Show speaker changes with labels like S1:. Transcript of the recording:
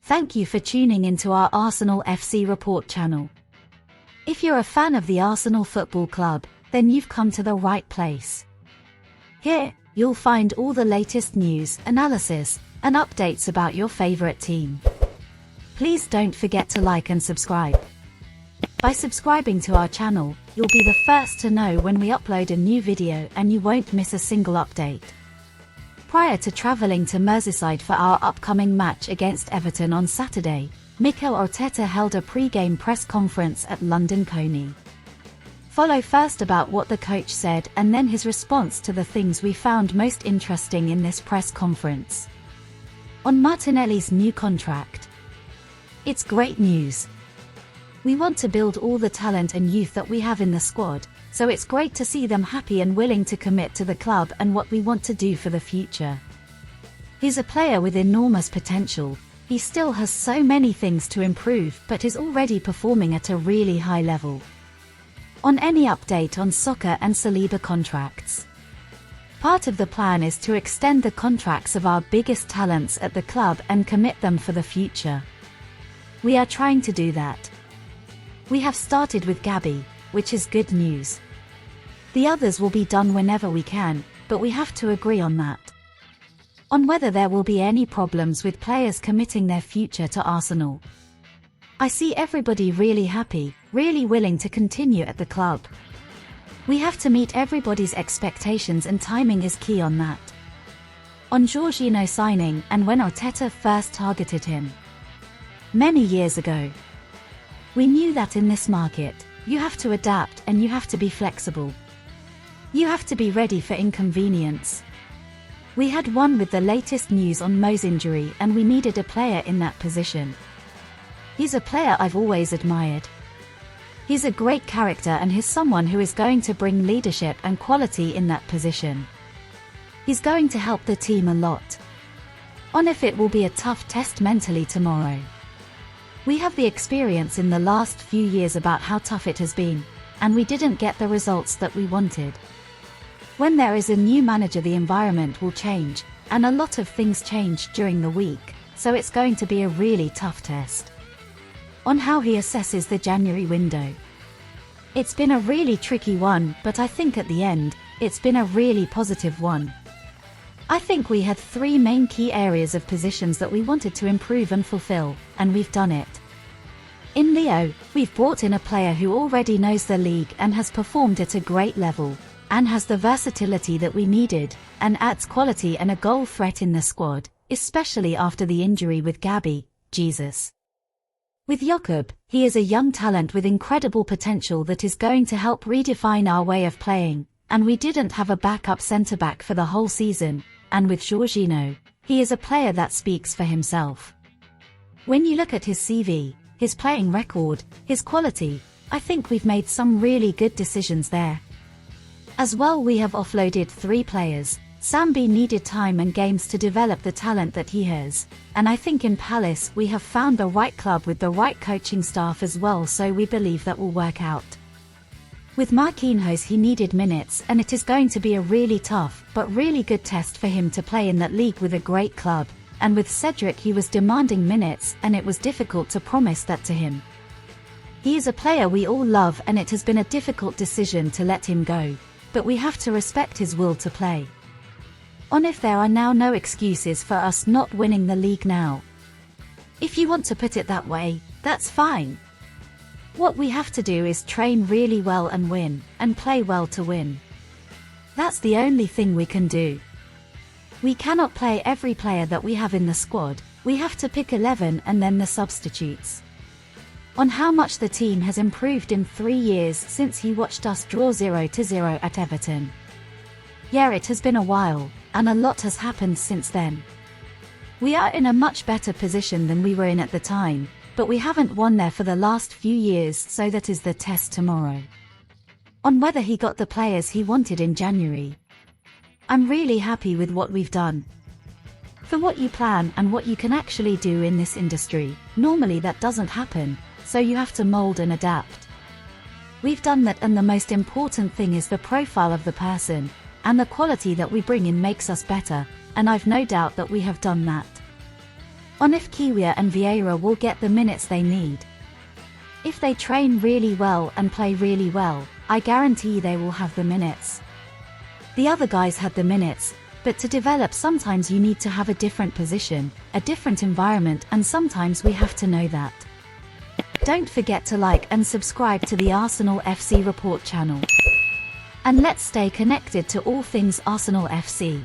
S1: Thank you for tuning into our Arsenal FC Report channel. If you're a fan of the Arsenal Football Club, then you've come to the right place. Here, you'll find all the latest news, analysis, and updates about your favorite team. Please don't forget to like and subscribe. By subscribing to our channel, you'll be the first to know when we upload a new video and you won't miss a single update. Prior to travelling to Merseyside for our upcoming match against Everton on Saturday, Mikel Arteta held a pre-game press conference at London Coney. Follow first about what the coach said and then his response to the things we found most interesting in this press conference. On Martinelli's new contract. It's great news. We want to build all the talent and youth that we have in the squad, so it's great to see them happy and willing to commit to the club and what we want to do for the future. He's a player with enormous potential. He still has so many things to improve but is already performing at a really high level. On any update on Saka and Saliba contracts. Part of the plan is to extend the contracts of our biggest talents at the club and commit them for the future. We are trying to do that. We have started with Gabby, which is good news. The others will be done whenever we can, but we have to agree on that. On whether there will be any problems with players committing their future to Arsenal. I see everybody really happy, really willing to continue at the club. We have to meet everybody's expectations and timing is key on that. On Jorginho signing and when Arteta first targeted him. Many years ago. We knew that in this market, you have to adapt and you have to be flexible. You have to be ready for inconvenience. We had one with the latest news on Mo's injury and we needed a player in that position. He's a player I've always admired. He's a great character and he's someone who is going to bring leadership and quality in that position. He's going to help the team a lot. On if it will be a tough test mentally tomorrow. We have the experience in the last few years about how tough it has been, and we didn't get the results that we wanted. When there is a new manager, the environment will change, and a lot of things change during the week, so it's going to be a really tough test. On how he assesses the January window. It's been a really tricky one, but I think at the end, it's been a really positive one. I think we had three main key areas of positions that we wanted to improve and fulfill, and we've done it. In Leo, we've brought in a player who already knows the league and has performed at a great level, and has the versatility that we needed, and adds quality and a goal threat in the squad, especially after the injury with Gabby, Jesus. With Jakob, he is a young talent with incredible potential that is going to help redefine our way of playing, and we didn't have a backup centre-back for the whole season. And with Jorginho, he is a player that speaks for himself. When you look at his CV, his playing record, his quality, I think we've made some really good decisions there. As well, we have offloaded 3 players. Sambi needed time and games to develop the talent that he has, and I think in Palace we have found the right club with the right coaching staff as well, so we believe that will work out. With Marquinhos, he needed minutes and it is going to be a really tough but really good test for him to play in that league with a great club, and with Cedric he was demanding minutes and it was difficult to promise that to him. He is a player we all love and it has been a difficult decision to let him go, but we have to respect his will to play. On if there are now no excuses for us not winning the league now. If you want to put it that way, that's fine. What we have to do is train really well and win, and play well to win. That's the only thing we can do. We cannot play every player that we have in the squad, we have to pick 11 and then the substitutes. On how much the team has improved in 3 years since he watched us draw 0-0 at Everton. Yeah, it has been a while, and a lot has happened since then. We are in a much better position than we were in at the time, but we haven't won there for the last few years, so that is the test tomorrow. On whether he got the players he wanted in January. I'm really happy with what we've done. For what you plan and what you can actually do in this industry, normally that doesn't happen, so you have to mold and adapt. We've done that, and the most important thing is the profile of the person, and the quality that we bring in makes us better, and I've no doubt that we have done that. on if Kiwior and Vieira will get the minutes they need. If they train really well and play really well, I guarantee they will have the minutes. The other guys had the minutes, but to develop sometimes you need to have a different position, a different environment, and sometimes we have to know that. Don't forget to like and subscribe to the Arsenal FC Report channel. And let's stay connected to all things Arsenal FC.